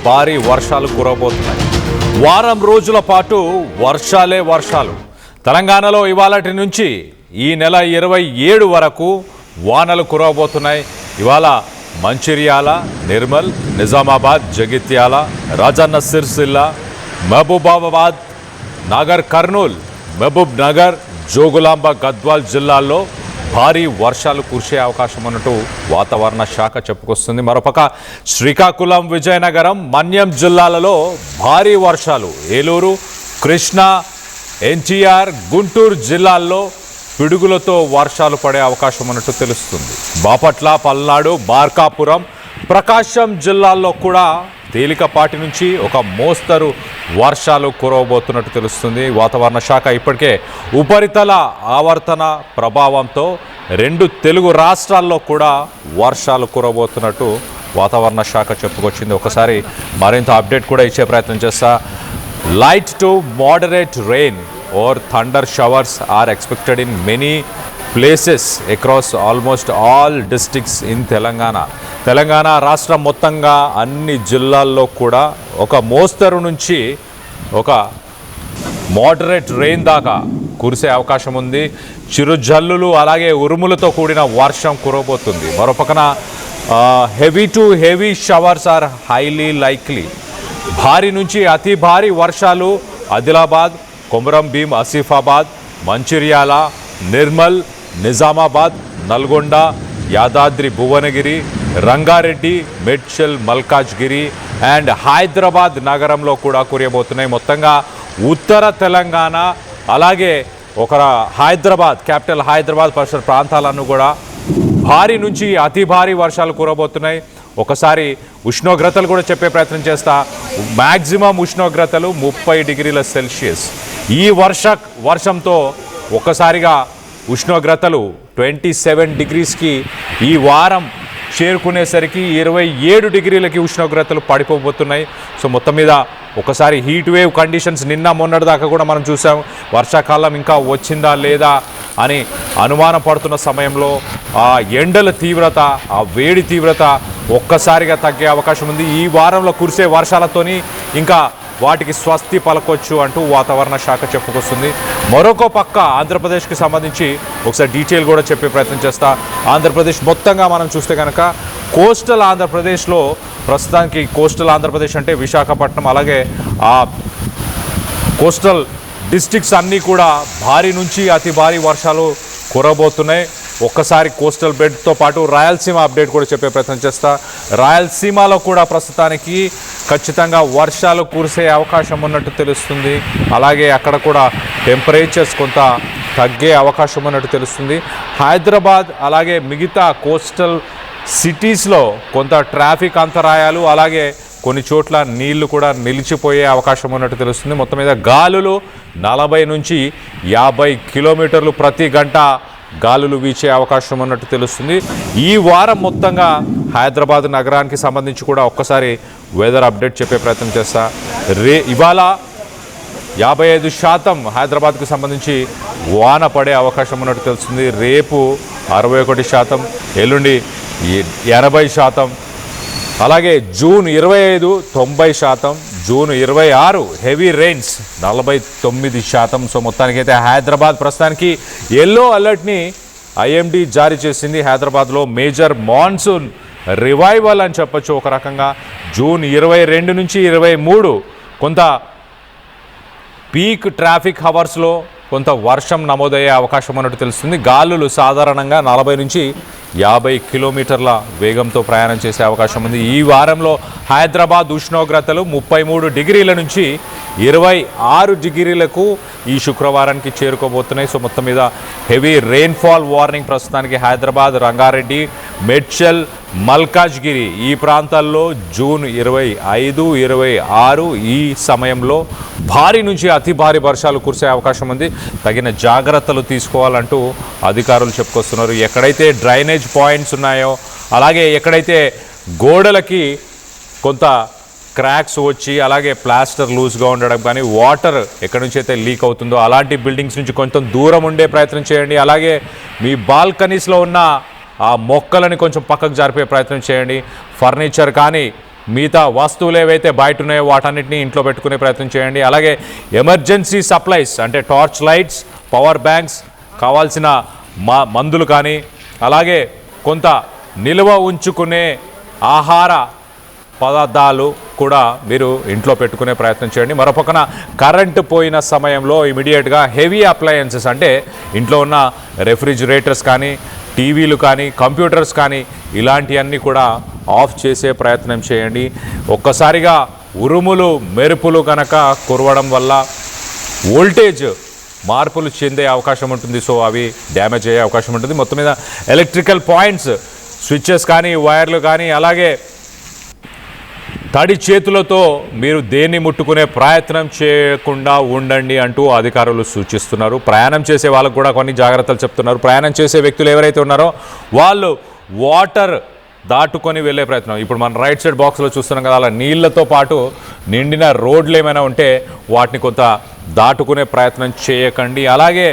భారీ వర్షాలు కురవబోతున్నాయి. వారం రోజుల పాటు వర్షాలు. తెలంగాణలో ఇవాళటి నుంచి ఈ నెల 27 వరకు వానలు కురవబోతున్నాయి. ఇవాళ మంచిర్యాల, నిర్మల్, నిజామాబాద్, జగిత్యాల, రాజన్న సిరిసిల్ల, మహబూబాబాద్, నాగర్ కర్నూల్, మహబూబ్ నగర్, జోగులాంబ, గద్వాల్ జిల్లాల్లో భారీ వర్షాలు కురిసే అవకాశం ఉన్నట్టు వాతావరణ శాఖ చెప్పుకొస్తుంది. మరోపక్క శ్రీకాకుళం, విజయనగరం, మన్యం జిల్లాలలో భారీ వర్షాలు, ఏలూరు, కృష్ణా, ఎన్టీఆర్, గుంటూరు జిల్లాల్లో పిడుగులతో వర్షాలు పడే అవకాశం ఉన్నట్టు తెలుస్తుంది. బాపట్ల, పల్నాడు, మార్కాపురం, ప్రకాశం జిల్లాల్లో కూడా తేలికపాటి నుంచి ఒక మోస్తరు వర్షాలు కురవబోతున్నట్టు తెలుస్తుంది. వాతావరణ శాఖ ఇప్పటికే ఉపరితల ఆవర్తన ప్రభావంతో 2 తెలుగు రాష్ట్రాల్లో కూడా వర్షాలు కురవబోతున్నట్టు వాతావరణ శాఖ చెప్పుకొచ్చింది. ఒకసారి మరింత అప్డేట్ కూడా ఇచ్చే ప్రయత్నం చేస్తా. Light to moderate rain or thunder showers are expected in many places across almost all districts in Telangana రాష్ట్రం మొత్తంగా అన్ని జిల్లాల్లో కూడా ఒక మోస్తరు నుంచి ఒక మోడరేట్ రెయిన్ దాకా కురిసే అవకాశం ఉంది. చిరుజల్లులు అలాగే ఉరుములతో కూడిన వర్షం కురవబోతుంది. మరోపక్కన heavy to heavy showers are highly likely. భారీ నుంచి అతి భారీ వర్షాలు ఆదిలాబాద్, కొమరం భీం, ఆసిఫాబాద్, మంచిర్యాల, నిర్మల్, నిజామాబాద్, నల్గొండ, యాదాద్రి, భువనగిరి, రంగారెడ్డి, మేడ్చల్, మల్కాజ్గిరి అండ్ హైదరాబాద్ నగరంలో కూడా కురియబోతున్నాయి. మొత్తంగా ఉత్తర తెలంగాణ అలాగే ఒక హైదరాబాద్, క్యాపిటల్ హైదరాబాద్ పరిసర ప్రాంతాలను కూడా భారీ నుంచి అతి భారీ వర్షాలు కురబోతున్నాయి. ఒకసారి ఉష్ణోగ్రతలు కూడా చెప్పే ప్రయత్నం చేస్తా. మ్యాక్సిమం ఉష్ణోగ్రతలు 30 డిగ్రీల సెల్సియస్. ఈ వర్షంతో ఒక్కసారిగా ఉష్ణోగ్రతలు 27 డిగ్రీస్కి ఈ వారం చేరుకునేసరికి 27 డిగ్రీలకి ఉష్ణోగ్రతలు పడిపోబోతున్నాయి. సో మొత్తం మీద ఒకసారి హీట్ వేవ్ కండిషన్స్ నిన్న మొన్నటి దాకా కూడా మనం చూసాం. వర్షాకాలం ఇంకా వచ్చిందా లేదా అని అనుమానం పడుతున్న సమయంలో ఆ ఎండల తీవ్రత, ఆ వేడి తీవ్రత ఒక్కసారిగా తగ్గే అవకాశం ఉంది. ఈ వారంలో కురిసే వర్షాలతోని ఇంకా వాటికి స్వస్తి పలకొచ్చు అంటూ వాతావరణ శాఖ చెప్పుకొస్తుంది. మరొక పక్క ఆంధ్రప్రదేశ్కి సంబంధించి ఒకసారి డీటెయిల్ కూడా చెప్పే ప్రయత్నం చేస్తా. ఆంధ్రప్రదేశ్ మొత్తంగా మనం చూస్తే కనుక కోస్టల్ ఆంధ్రప్రదేశ్లో ప్రస్తుతానికి కోస్టల్ ఆంధ్రప్రదేశ్ అంటే విశాఖపట్నం అలాగే ఆ కోస్టల్ డిస్ట్రిక్ట్స్ అన్నీ కూడా భారీ నుంచి అతి భారీ వర్షాలు కురబోతున్నాయి. ఒక్కసారి కోస్టల్ బెల్ట్తో పాటు రాయలసీమ అప్డేట్ కూడా చెప్పే ప్రయత్నం చేస్తా. రాయలసీమలో కూడా ప్రస్తుతానికి ఖచ్చితంగా వర్షాలు కురిసే అవకాశం ఉన్నట్టు తెలుస్తుంది. అలాగే అక్కడ కూడా టెంపరేచర్స్ కొంత తగ్గే అవకాశం ఉన్నట్టు తెలుస్తుంది. హైదరాబాద్ అలాగే మిగతా కోస్టల్ సిటీస్లో కొంత ట్రాఫిక్ అంతరాయాలు అలాగే కొన్ని చోట్ల నీళ్లు కూడా నిలిచిపోయే అవకాశం ఉన్నట్టు తెలుస్తుంది. మొత్తం మీద గాలులు 40 నుంచి 50 కిలోమీటర్లు ప్రతి గంట గాలులు వీచే అవకాశం ఉన్నట్టు తెలుస్తుంది. ఈ వారం మొత్తంగా హైదరాబాద్ నగరానికి సంబంధించి కూడా ఒక్కసారి వెదర్ అప్డేట్ చెప్పే ప్రయత్నం చేస్తా. ఇవాళ 55% హైదరాబాద్కు సంబంధించి వాన పడే అవకాశం ఉన్నట్టు తెలుస్తుంది. రేపు 61%, ఎల్లుండి 80%, అలాగే June 25 90%, June 26 heavy rains 49%. So మొత్తానికైతే హైదరాబాద్ ప్రస్తుతానికి ఎల్లో అలర్ట్ని ఐఎండీ జారీ చేసింది. హైదరాబాద్లో మేజర్ మాన్సూన్ రివైవల్ అని చెప్పొచ్చు ఒక రకంగా. జూన్ 22 నుంచి 23 కొంత పీక్ ట్రాఫిక్ హవర్స్లో కొంత వర్షం నమోదయ్యే అవకాశం ఉన్నట్టు తెలుస్తుంది. గాలులు సాధారణంగా 40 నుంచి 50 కిలోమీటర్ల వేగంతో ప్రయాణం చేసే అవకాశం ఉంది. ఈ వారంలో హైదరాబాద్ ఉష్ణోగ్రతలు 33 డిగ్రీల నుంచి 26 డిగ్రీలకు ఈ శుక్రవారానికి చేరుకోబోతున్నాయి. సో మొత్తం మీద హెవీ రెయిన్ఫాల్ వార్నింగ్ ప్రస్తుతానికి హైదరాబాద్, రంగారెడ్డి, మేడ్చల్, మల్కాజ్గిరి ఈ ప్రాంతాల్లో జూన్ 25, 26 ఈ సమయంలో భారీ నుంచి అతి భారీ వర్షాలు కురిసే అవకాశం ఉంది. తగిన జాగ్రత్తలు తీసుకోవాలంటూ అధికారులు చెప్పుకొస్తున్నారు. ఎక్కడైతే డ్రైనేజ్ పాయింట్స్ ఉన్నాయో అలాగే ఎక్కడైతే గోడలకి కొంత క్రాక్స్ వచ్చి అలాగే ప్లాస్టర్ లూజ్గా ఉండడం కానీ వాటర్ ఎక్కడి నుంచి అయితే లీక్ అవుతుందో అలాంటి బిల్డింగ్స్ నుంచి కొంచెం దూరం ఉండే ప్రయత్నం చేయండి. అలాగే మీ బాల్కనీస్లో ఉన్న ఆ మొక్కలని కొంచెం పక్కకు జరిపే ప్రయత్నం చేయండి. ఫర్నిచర్ కానీ మిగతా వస్తువులు ఏవైతే బయట ఉన్నాయో వాటన్నిటిని ఇంట్లో పెట్టుకునే ప్రయత్నం చేయండి. అలాగే ఎమర్జెన్సీ సప్లైస్ అంటే టార్చ్ లైట్స్, పవర్ బ్యాంక్స్, కావాల్సిన మందులు కానీ అలాగే కొంత నిల్వ ఉంచుకునే ఆహార పదార్థాలు కూడా మీరు ఇంట్లో పెట్టుకునే ప్రయత్నం చేయండి. మరోపక్కన కరెంటు పోయిన సమయంలో ఇమీడియట్గా హెవీ అప్లయన్సెస్ అంటే ఇంట్లో ఉన్న రెఫ్రిజిరేటర్స్ కానీ, టీవీలు కానీ, కంప్యూటర్స్ కానీ ఇలాంటివన్నీ కూడా ఆఫ్ చేసే ప్రయత్నం చేయండి. ఒక్కసారిగా ఉరుములు మెరుపులు కనుక కురవడం వల్ల వోల్టేజ్ మార్పులు చెందే అవకాశం ఉంటుంది. సో అవి డ్యామేజ్ అయ్యే అవకాశం ఉంటుంది. మొత్తం మీద ఎలక్ట్రికల్ పాయింట్స్, స్విచ్చెస్ కానీ, వైర్లు కానీ, అలాగే తడి చేతులతో మీరు దేన్ని ముట్టుకునే ప్రయత్నం చేయకుండా ఉండండి అంటూ అధికారులు సూచిస్తున్నారు. ప్రయాణం చేసే వాళ్ళకు కూడా కొన్ని జాగ్రత్తలు చెప్తున్నారు. ప్రయాణం చేసే వ్యక్తులు ఎవరైతే ఉన్నారో వాళ్ళు వాటర్ దాటుకొని వెళ్ళే ప్రయత్నం. ఇప్పుడు మనం రైట్ సైడ్ బాక్స్లో చూస్తున్నాం కదా, అలా నీళ్లతో పాటు నిండిన రోడ్లు ఏమైనా ఉంటే వాటిని కొంత దాటుకునే ప్రయత్నం చేయకండి. అలాగే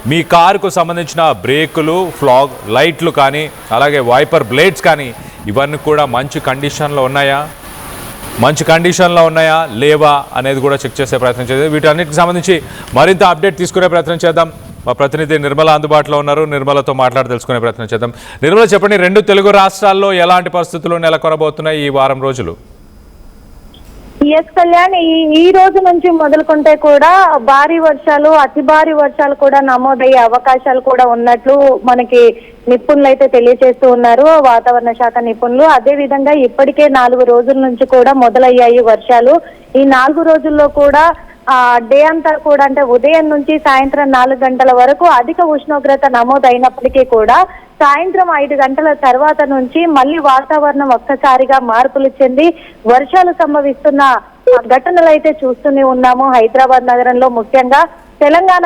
మీ కారుకు సంబంధించిన బ్రేకులు, ఫ్లాగ్ లైట్లు కానీ, అలాగే వైపర్ బ్లేడ్స్ కానీ ఇవన్నీ కూడా మంచి కండిషన్లో ఉన్నాయా లేవా అనేది కూడా చెక్ చేసే ప్రయత్నం చేద్దాం. వీటన్నిటికి సంబంధించి మరింత అప్డేట్ తీసుకునే ప్రయత్నం చేద్దాం. మా ప్రతినిధి నిర్మల అందుబాటులో ఉన్నారు. నిర్మలతో మాట్లాడి తెలుసుకునే ప్రయత్నం చేద్దాం. నిర్మల, చెప్పండి, 2 తెలుగు రాష్ట్రాల్లో ఎలాంటి పరిస్థితులు నెలకొనబోతున్నాయి ఈ వారం రోజులు? ఎస్ కళ్యాణ్, ఈ రోజు నుంచి మొదలుకుంటే కూడా భారీ వర్షాలు, అతి భారీ వర్షాలు కూడా నమోదయ్యే అవకాశాలు కూడా ఉన్నట్లు మనకి నిపుణులు అయితే తెలియజేస్తూ ఉన్నారు, వాతావరణ శాఖ నిపుణులు. అదే విధంగా ఇప్పటికే 4 రోజుల నుంచి కూడా మొదలయ్యాయి వర్షాలు. ఈ 4 రోజుల్లో కూడా డే అంతా కూడా అంటే ఉదయం నుంచి సాయంత్రం 4 గంటల వరకు అధిక ఉష్ణోగ్రత నమోదైనప్పటికీ కూడా సాయంత్రం 5 గంటల తర్వాత నుంచి మళ్ళీ వాతావరణం ఒక్కసారిగా మార్పులు చెంది వర్షాలు సంభవిస్తున్న ఘటనలు అయితే చూస్తూనే ఉన్నాము. హైదరాబాద్ నగరంలో, ముఖ్యంగా తెలంగాణ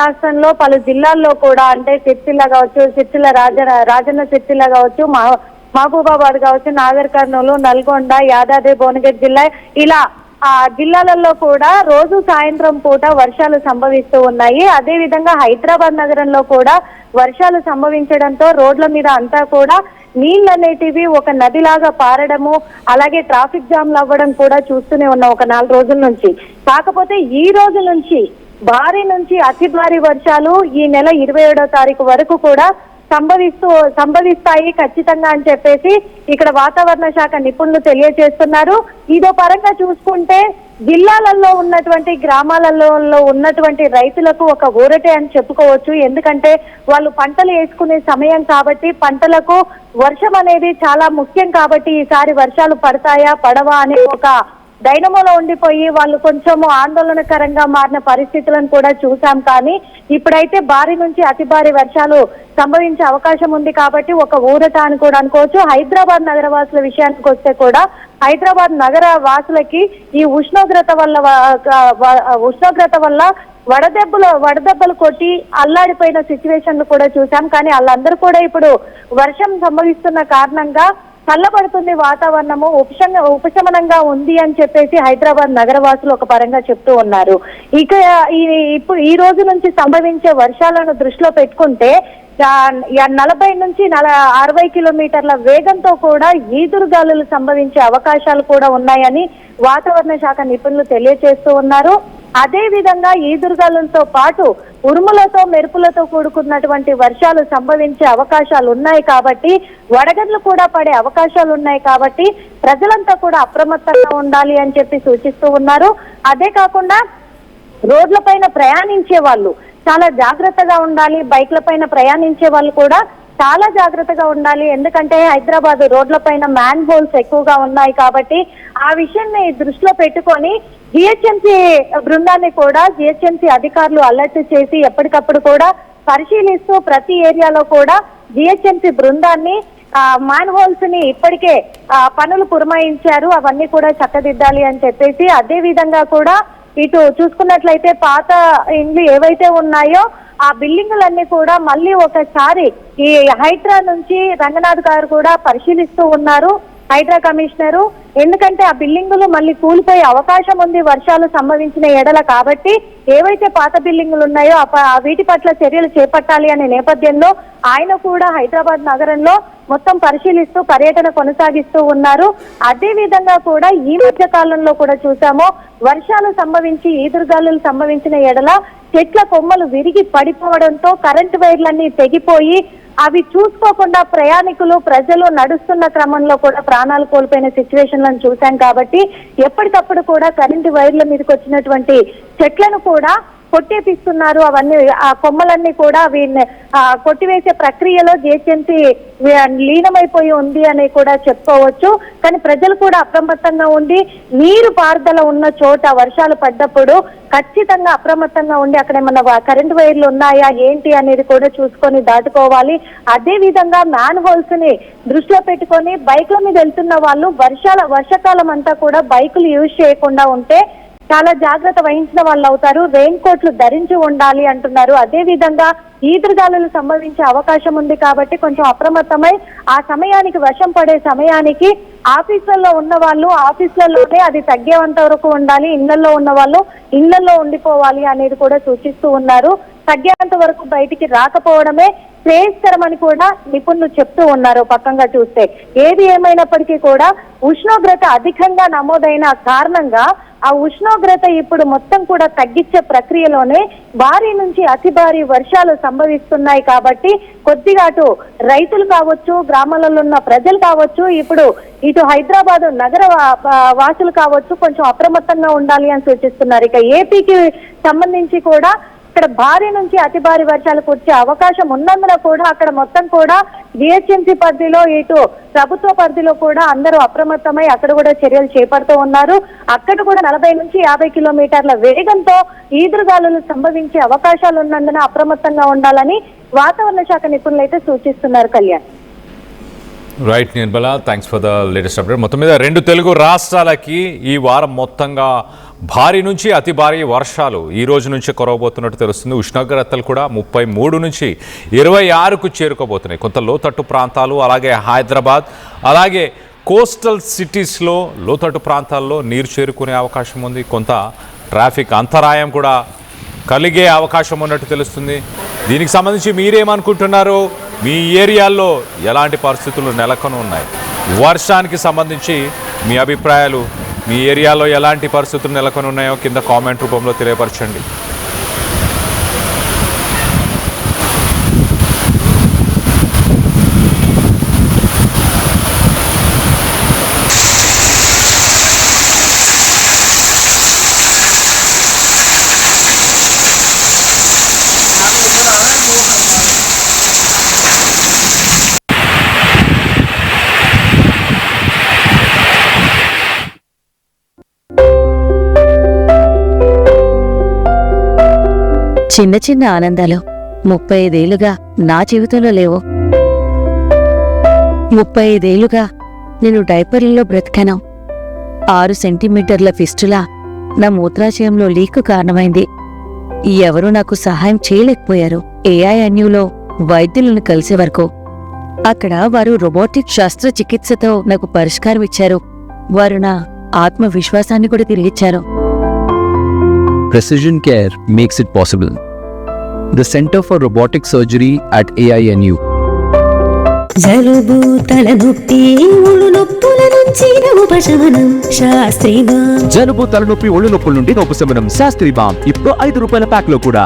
రాష్ట్రంలో పలు జిల్లాల్లో కూడా అంటే సిరిసిల్ల కావచ్చు, రాజన్న సిరిసిల్ల కావచ్చు, మహబూబాబాద్ కావచ్చు, నాగర్ కర్నూలు, నల్గొండ, యాదాద్రి భువనగిరి జిల్లా, ఇలా ఆ జిల్లాలలో కూడా రోజు సాయంత్రం పూట వర్షాలు సంభవిస్తూ ఉన్నాయి. అదే విధంగా హైదరాబాద్ నగరంలో కూడా వర్షాలు సంభవించడంతో రోడ్ల మీద అంతా కూడా నీళ్ళు అనేటివి ఒక నదిలాగా పారడము, అలాగే ట్రాఫిక్ జామ్లు అవ్వడం కూడా చూస్తూనే ఉన్నాం ఒక 4 రోజుల నుంచి. కాకపోతే ఈ రోజు నుంచి భారీ నుంచి అతి భారీ వర్షాలు ఈ నెల 27వ తారీఖు వరకు కూడా సంభవిస్తాయి ఖచ్చితంగా అని చెప్పేసి ఇక్కడ వాతావరణ శాఖ నిపుణులు తెలియజేస్తున్నారు. ఇదో పరంగా చూసుకుంటే జిల్లాలలో ఉన్నటువంటి గ్రామాలలో ఉన్నటువంటి రైతులకు ఒక ఊరటే అని చెప్పుకోవచ్చు. ఎందుకంటే వాళ్ళు పంటలు వేసుకునే సమయం కాబట్టి పంటలకు వర్షం అనేది చాలా ముఖ్యం కాబట్టి ఈసారి వర్షాలు పడతాయా పడవా అనే ఒక డైనమోలో ఉండిపోయి వాళ్ళు కొంచెము ఆందోళనకరంగా మారిన పరిస్థితులను కూడా చూసాం. కానీ ఇప్పుడైతే భారీ నుంచి అతి భారీ వర్షాలు సంభవించే అవకాశం ఉంది కాబట్టి ఒక ఊరట అని కూడా అనుకోవచ్చు. హైదరాబాద్ నగర వాసుల విషయానికి వస్తే కూడా హైదరాబాద్ నగర వాసులకి ఈ ఉష్ణోగ్రత వల్ల వడదెబ్బలు కొట్టి అల్లాడిపోయిన సిచ్యువేషన్లు కూడా చూసాం. కానీ వాళ్ళందరూ కూడా ఇప్పుడు వర్షం సంభవిస్తున్న కారణంగా చల్లబడుతుంది, వాతావరణము ఉపశమనంగా ఉంది అని చెప్పేసి హైదరాబాద్ నగరవాసులు ఒక పరంగా చెప్తూ ఉన్నారు. ఇక ఇప్పుడు ఈ రోజు నుంచి సంభవించే వర్షాలను దృష్టిలో పెట్టుకుంటే 40 నుంచి 60 కిలోమీటర్ల వేగంతో కూడా ఈదురుగాలులు సంభవించే అవకాశాలు కూడా ఉన్నాయని వాతావరణ శాఖ నిపుణులు తెలియజేస్తూ ఉన్నారు. అదే విధంగా ఈదురుగాలులతో పాటు ఉరుములతో మెరుపులతో కూడుకున్నటువంటి వర్షాలు సంభవించే అవకాశాలు ఉన్నాయి కాబట్టి వడగండ్లు కూడా పడే అవకాశాలు ఉన్నాయి కాబట్టి ప్రజలంతా కూడా అప్రమత్తంగా ఉండాలి అని చెప్పి సూచిస్తూ ఉన్నారు. అదే కాకుండా రోడ్లపైన ప్రయాణించే వాళ్ళు చాలా జాగ్రత్తగా ఉండాలి. బైక్ల పైన ప్రయాణించే వాళ్ళు కూడా చాలా జాగ్రత్తగా ఉండాలి. ఎందుకంటే హైదరాబాద్ రోడ్లపైన మ్యాన్ హోల్స్ ఎక్కువగా ఉన్నాయి కాబట్టి ఆ విషయాన్ని దృష్టిలో పెట్టుకొని జిహెచ్ఎంసీ బృందాన్ని కూడా జిహెచ్ఎంసీ అధికారులు అలర్ట్ చేసి ఎప్పటికప్పుడు కూడా పరిశీలిస్తూ ప్రతి ఏరియాలో కూడా జిహెచ్ఎంసీ బృందాన్ని మ్యాన్ హోల్స్ ని ఇప్పటికే పనులు పురమాయించారు, అవన్నీ కూడా చక్కదిద్దాలి అని చెప్పేసి. అదే విధంగా కూడా ఇటు చూసుకున్నట్లయితే పాత ఇండ్లు ఏవైతే ఉన్నాయో ఆ బిల్డింగులన్నీ కూడా మళ్ళీ ఒకసారి ఈ హైడ్రా నుంచి రంగనాథ్ గారు కూడా పరిశీలిస్తూ ఉన్నారు. హైడ్రా కమిషనరు. ఎందుకంటే ఆ బిల్డింగులు మళ్ళీ కూలిపోయే అవకాశం ఉంది వర్షాలు సంభవించిన ఎడల. కాబట్టి ఏవైతే పాత బిల్డింగులు ఉన్నాయో వీటి పట్ల చర్యలు చేపట్టాలి అనే నేపథ్యంలో ఆయన కూడా హైదరాబాద్ నగరంలో మొత్తం పరిశీలిస్తూ పర్యటన కొనసాగిస్తూ ఉన్నారు. అదే విధంగా కూడా ఈ మధ్య కాలంలో కూడా చూసాము, వర్షాలు సంభవించి ఈదురుగాలులు సంభవించిన ఎడల చెట్ల కొమ్మలు విరిగి పడిపోవడంతో కరెంటు వైర్లన్నీ తెగిపోయి అవి చూసుకోకుండా ప్రయాణికులు ప్రజలు నడుస్తున్న క్రమంలో కూడా ప్రాణాలు కోల్పోయిన సిచ్యువేషన్లను చూశాం. కాబట్టి ఎప్పటికప్పుడు కూడా కరెంటు వైర్ల మీదకి వచ్చినటువంటి చెట్లను కూడా కొట్టేపిస్తున్నారు. అవన్నీ ఆ కొమ్మలన్నీ కూడా కొట్టివేసే ప్రక్రియలో జిహెచ్ఎంసీ లీనమైపోయి ఉంది అని కూడా చెప్పుకోవచ్చు. కానీ ప్రజలు కూడా అప్రమత్తంగా ఉండి నీరు పారుదల ఉన్న చోట వర్షాలు పడ్డప్పుడు ఖచ్చితంగా అప్రమత్తంగా ఉండి అక్కడ ఏమన్నా కరెంటు వైర్లు ఉన్నాయా ఏంటి అనేది కూడా చూసుకొని దాటుకోవాలి. అదే విధంగా మ్యాన్ హోల్స్ ని దృష్టిలో పెట్టుకొని బైక్ల మీద వెళ్తున్న వాళ్ళు వర్షాకాలం అంతా కూడా బైకులు యూజ్ చేయకుండా ఉంటే చాలా జాగ్రత్త వహించిన వాళ్ళు అవుతారు. రెయిన్ కోట్లు ధరించి ఉండాలి అంటున్నారు. అదే విధంగా ఈదురుగాలులు సంభవించే అవకాశం ఉంది కాబట్టి కొంచెం అప్రమత్తమై ఆ సమయానికి వర్షం పడే సమయానికి ఆఫీసులలో ఉన్న వాళ్ళు ఆఫీసులలోనే అది తగ్గేంత వరకు ఉండాలి. ఇళ్లలో ఉన్న వాళ్ళు ఇళ్లలో ఉండిపోవాలి అనేది కూడా సూచిస్తూ ఉన్నారు. తగ్గేంత వరకు బయటికి రాకపోవడమే శ్రేయస్కరమని కూడా నిపుణులు చెప్తూ ఉన్నారు. పక్కంగా చూస్తే ఏది ఏమైనప్పటికీ కూడా ఉష్ణోగ్రత అధికంగా నమోదైన కారణంగా ఆ ఉష్ణోగ్రత ఇప్పుడు మొత్తం కూడా తగ్గించే ప్రక్రియలోనే భారీ నుంచి అతి భారీ వర్షాలు సంభవిస్తున్నాయి. కాబట్టి కొద్దిగా అటు రైతులు కావచ్చు, గ్రామాలలో ఉన్న ప్రజలు కావచ్చు, ఇప్పుడు ఇటు హైదరాబాద్ నగర వాసులు కావచ్చు కొంచెం అప్రమత్తంగా ఉండాలి అని సూచిస్తున్నారు. ఇక ఏపీకి సంబంధించి కూడా ఇక్కడ భారీ నుంచి అతి భారీ వర్షాలు కురిసే అవకాశం ఉన్నందున కూడా అక్కడ మొత్తం కూడా జిహెచ్ఎంసీ పరిధిలో ఇటు ప్రభుత్వ పరిధిలో కూడా అందరూ అప్రమత్తమై అక్కడ కూడా చర్యలు చేపడుతూ ఉన్నారు. అక్కడ కూడా 40 నుంచి 50 కిలోమీటర్ల వేగంతో ఈదురుగాలులు సంభవించే అవకాశాలు ఉన్నందున అప్రమత్తంగా ఉండాలని వాతావరణ శాఖ నిపుణులు అయితే సూచిస్తున్నారు. Kalyan. Right Nirmala, thanks for the latest update. మొత్తం మీద 2 తెలుగు రాష్ట్రాలకి ఈ వారం మొత్తంగా భారీ నుంచి అతి భారీ వర్షాలు ఈ రోజు నుంచి కురవబోతున్నట్టు తెలుస్తుంది. ఉష్ణోగ్రతలు కూడా 33 నుంచి 26కు చేరుకోబోతున్నాయి. కొంత లోతట్టు ప్రాంతాలు, అలాగే హైదరాబాద్, అలాగే కోస్టల్ సిటీస్లో లోతట్టు ప్రాంతాల్లో నీరు చేరుకునే అవకాశం ఉంది. కొంత ట్రాఫిక్ అంతరాయం కూడా కలిగే అవకాశం ఉన్నట్టు తెలుస్తుంది. దీనికి సంబంధించి మీరేమనుకుంటున్నారు? మీ ఏరియాల్లో ఎలాంటి పరిస్థితులు నెలకొని ఉన్నాయి? వర్షానికి సంబంధించి మీ అభిప్రాయాలు, మీ ఏరియాలో ఎలాంటి పరిస్థితులు నెలకొని ఉన్నాయో కింద కామెంట్ రూపంలో తెలియపరచండి. చిన్న చిన్న ఆనందాలు 35 ఏళ్లుగా నా జీవితంలో లేవు. 35 ఏళ్లుగా నేను డైపర్లలో బ్రతికాను. 6 సెంటీమీటర్ల ఫిస్టులా నా మూత్రాశయంలో లీకు కారణమైంది. ఎవరూ నాకు సహాయం చేయలేకపోయారు. ఏఐఎన్యూలో వైద్యులను కలిసే వరకు అక్కడ వారు రోబోటిక్ శస్త్రచికిత్సతో నాకు పరిష్కారం ఇచ్చారు. వారు నా ఆత్మవిశ్వాసాన్ని కూడా తిరిగిచ్చారు. Precision Care makes it possible. The Center for Robotic Surgery at AINU. జలుబు తలనొప్పి ఒళ్ళు నొప్పుల నుంచి ఉపశమనం శాస్త్రీయ. జలుబు తలనొప్పి ఒళ్ళు నొప్పుల నుండి ఉపశమనం శాస్త్రీ బామ్ ఇప్పుడు ₹5 ప్యాక్ లో కూడా.